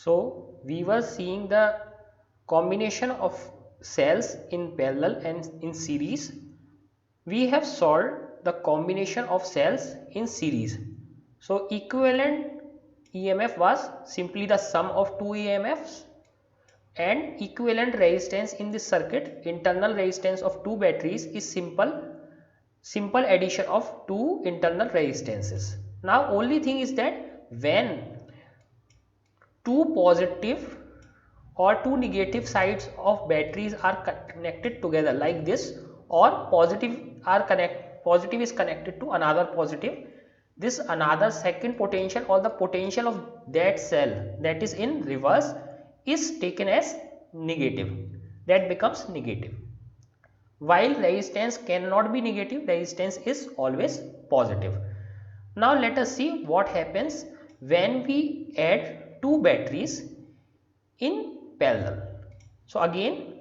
So we were seeing the combination of cells in parallel and in series. We have solved the combination of cells in series. So equivalent EMF was simply the sum of two EMFs, and equivalent resistance in this circuit, internal resistance of two batteries, is simple addition of two internal resistances. Now only thing is that when two positive or two negative sides of batteries are connected together like this, or positive is connected to another positive, this another second potential or the potential of that cell that is in reverse is taken as negative, that becomes negative. While resistance cannot be negative, resistance is always positive. Now let us see what happens when we add two batteries in parallel. So again,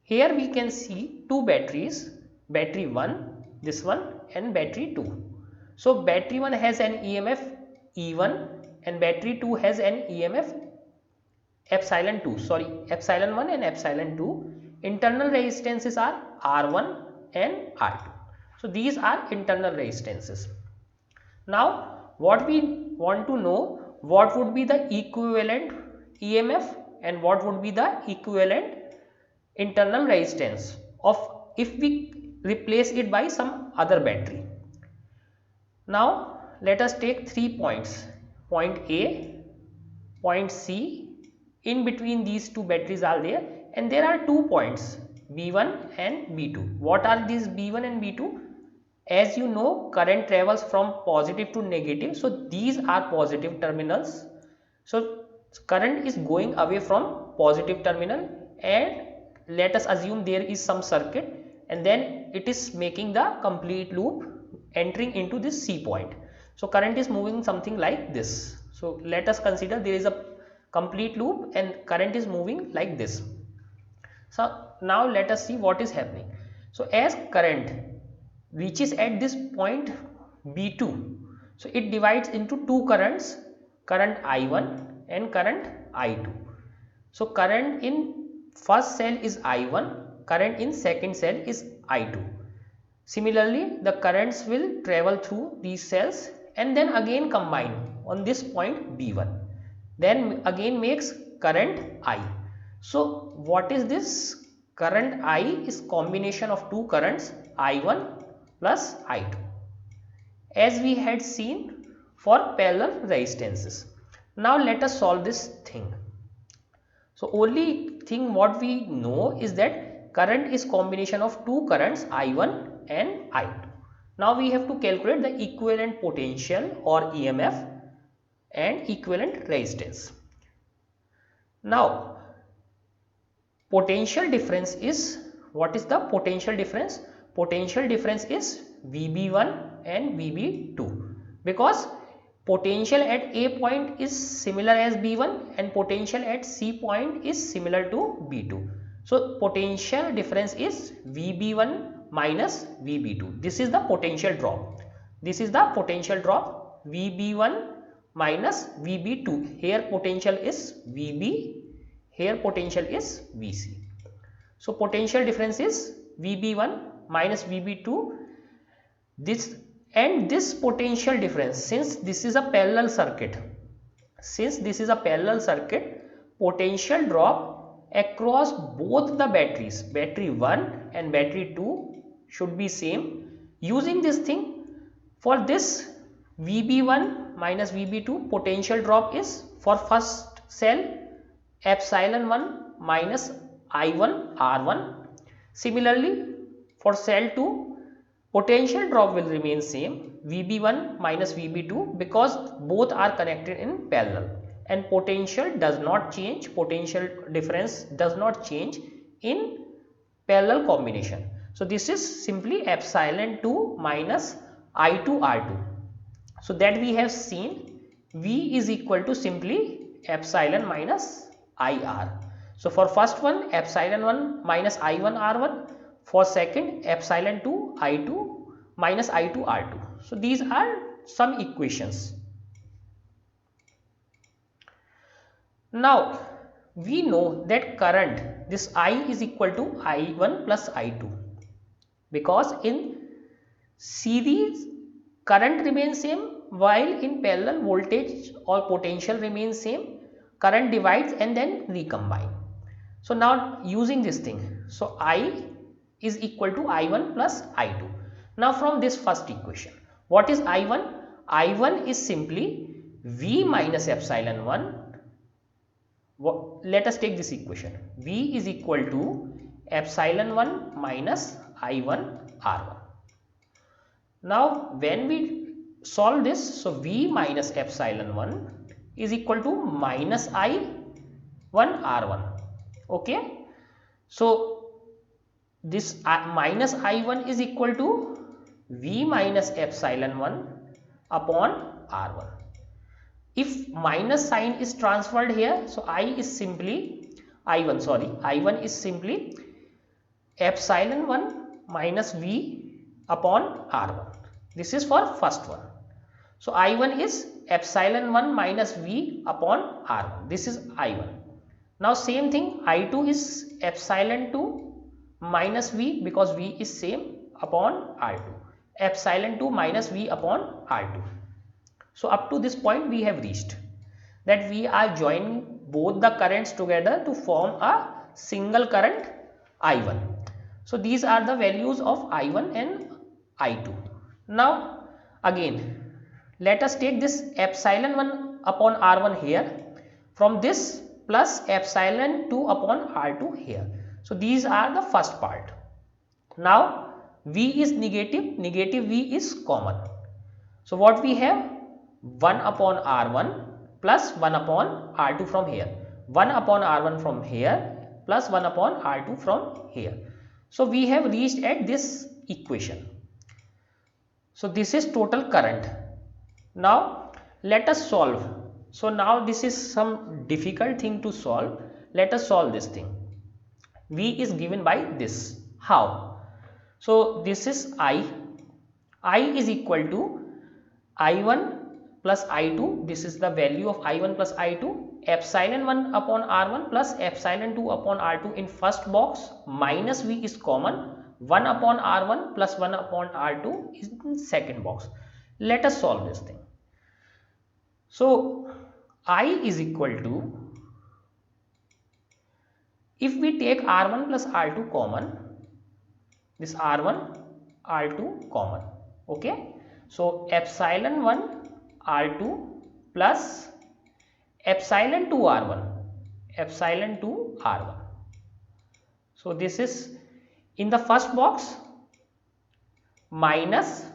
here we can see two batteries, battery 1, this one, and battery 2. So battery 1 has an EMF E1 and battery 2 has an EMF epsilon 2, sorry, epsilon 1 and epsilon 2. Internal resistances are R1 and R2. So these are internal resistances. Now what we want to know, what would be the equivalent EMF and what would be the equivalent internal resistance of if we replace it by some other battery. Now let us take 3 points, point A, point C. In between these two batteries are there, and there are 2 points B1 and B2. What are these B1 and B2? As you know, current travels from positive to negative, so these are positive terminals. So current is going away from positive terminal, and let us assume there is some circuit, and then it is making the complete loop entering into this C point. So current is moving something like this. So let us consider there is a complete loop and current is moving like this. So now let us see what is happening. So as current reaches at this point B2, so it divides into two currents, current I1 and current I2. So current in first cell is I1, current in second cell is I2. Similarly, the currents will travel through these cells and then again combine on this point B1, then again makes current I. So what is this? Current I is combination of two currents I1 plus I2, as we had seen for parallel resistances. Now let us solve this thing. So only thing what we know is that current is combination of two currents I1 and I2. Now we have to calculate the equivalent potential or EMF and equivalent resistance. Now potential difference is, what is the potential difference? Potential difference is VB1 and VB2, because potential at A point is similar as B1 and potential at C point is similar to B2. So potential difference is VB1 minus VB2. This is the potential drop. This is the potential drop, VB1 minus VB2. Here potential is VB, here potential is VC. So potential difference is VB1 minus VB2. This and this potential difference, since this is a parallel circuit, potential drop across both the batteries, battery 1 and battery 2, should be same. Using this thing, for this VB1 minus VB2, potential drop is for first cell epsilon 1 minus I1 R1. Similarly, for cell 2, potential drop will remain same, VB1 minus VB2, because both are connected in parallel and potential does not change, potential difference does not change in parallel combination. So this is simply epsilon 2 minus I2 R2. So that we have seen V is equal to simply epsilon minus IR. So for first one epsilon 1 minus I1 R1, for second epsilon 2 I2 minus I2 R2. So these are some equations. Now we know that current, this I is equal to I1 plus I2, because in series current remains same, while in parallel voltage or potential remains same. Current divides and then recombine. So now using this thing, so I is equal to I1 plus I2. Now from this first equation, what is I1? I1 is simply V minus epsilon 1. Let us take this equation. V is equal to epsilon 1 minus I1 R1. Now when we solve this, so V minus epsilon 1 is equal to minus I1 R1. Okay, so this minus I1 is equal to V minus epsilon 1 upon R1. If minus sign is transferred here, so I1 is simply epsilon 1 minus V upon R1. This is for first one. So I1 is epsilon 1 minus V upon R1. This is I1. Now same thing, I2 is epsilon 2 minus V, because V is same, upon R2. Epsilon 2 minus V upon R2. So up to this point we have reached that we are joining both the currents together to form a single current I1. So these are the values of I1 and I2. Now again let us take this epsilon 1 upon R1 here, from this plus epsilon 2 upon R2 here. So these are the first part. Now V is negative, negative V is common. So what we have? 1 upon R1 plus 1 upon R2 from here. 1 upon R1 from here plus 1 upon R2 from here. So we have reached at this equation. So this is total current. Now let us solve. So now this is some difficult thing to solve. Let us solve this thing. V is given by this. How? So this is I is equal to I1 plus I2. This is the value of I1 plus I2. Epsilon 1 upon R1 plus epsilon 2 upon R2 in first box, minus V is common. 1 upon R1 plus 1 upon R2 is in second box. Let us solve this thing. So I is equal to, if we take R1 plus R2 common, this R1 R2 common, okay. So epsilon 1 R2 plus epsilon 2 R1. So this is in the first box, minus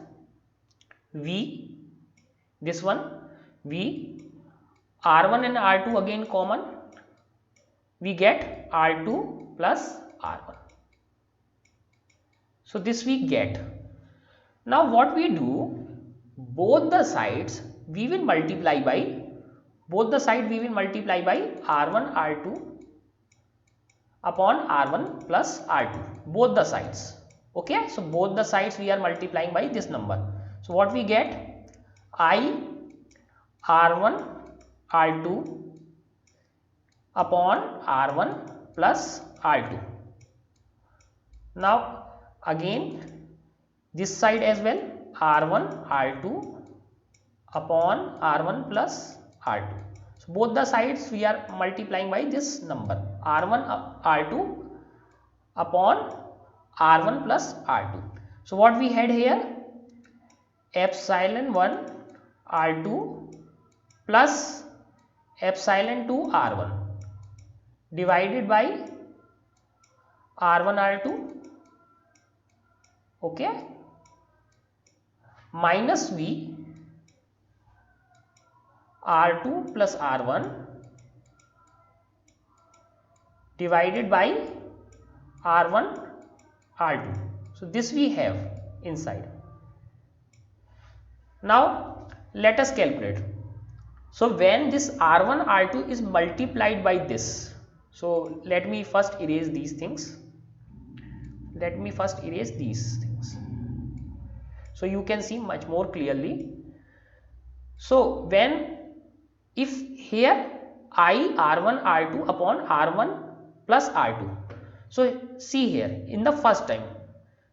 V, this one V, R1 and R2 again common, we get R2 plus R1. So this we get. Now what we do, both the sides we will multiply by R1 R2 upon R1 plus R2, both the sides. Okay, so both the sides we are multiplying by this number. So what we get? I R1 R2 upon R1 plus R2. Now again this side as well, R1 R2 upon R1 plus R2. So both the sides we are multiplying by this number, R1 R2 upon R1 plus R2. So what we had here? Epsilon 1 R2 plus epsilon 2 R1 divided by R1 R2, okay, minus V R2 plus R1 divided by R1 R2. So this we have inside. Now let us calculate. So when this R1 R2 is multiplied by this, so let me first erase these things. So you can see much more clearly. So when, if here I R1 R2 upon R1 plus R2. So see here, in the first time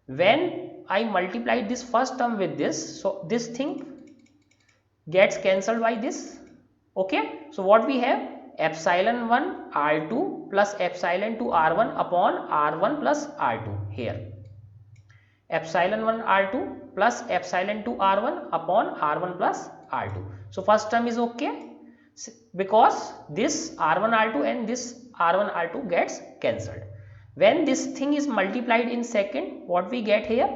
when I multiply this first term with this, so this thing gets cancelled by this. Okay, so what we have, epsilon 1 R2 plus epsilon 2 R1 upon R1 plus R2 here. Epsilon 1 R2 plus epsilon 2 R1 upon R1 plus R2. So first term is okay because this R1 R2 and this R1 R2 gets cancelled. When this thing is multiplied in second, what we get here?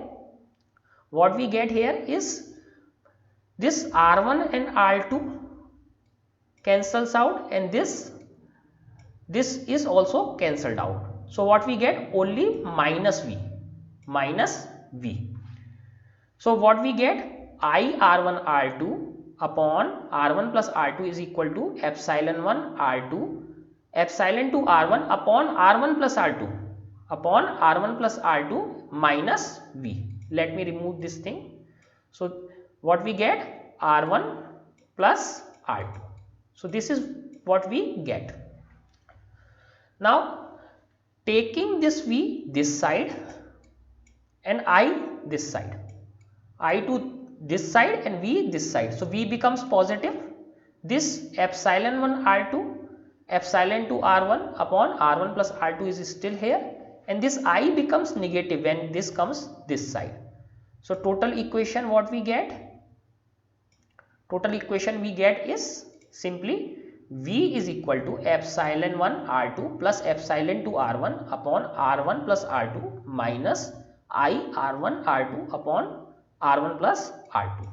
What we get here is this R1 and R2 cancels out and this is also cancelled out. So what we get? Only minus V. So what we get? I R1 R2 upon R1 plus R2 is equal to epsilon 1 R2 epsilon 2 R1 upon R1 plus R2 minus V. Let me remove this thing. So what we get? R1 plus R2. So this is what we get. Now taking this V this side and I this side, I to this side and V this side, so V becomes positive. This epsilon 1 R2 epsilon 2 R1 upon R1 plus R2 is still here and this I becomes negative when this comes this side. So total equation what we get? Total equation we get is simply V is equal to epsilon 1 R2 plus epsilon 2 R1 upon R1 plus R2 minus I R1 R2 upon R1 plus R2.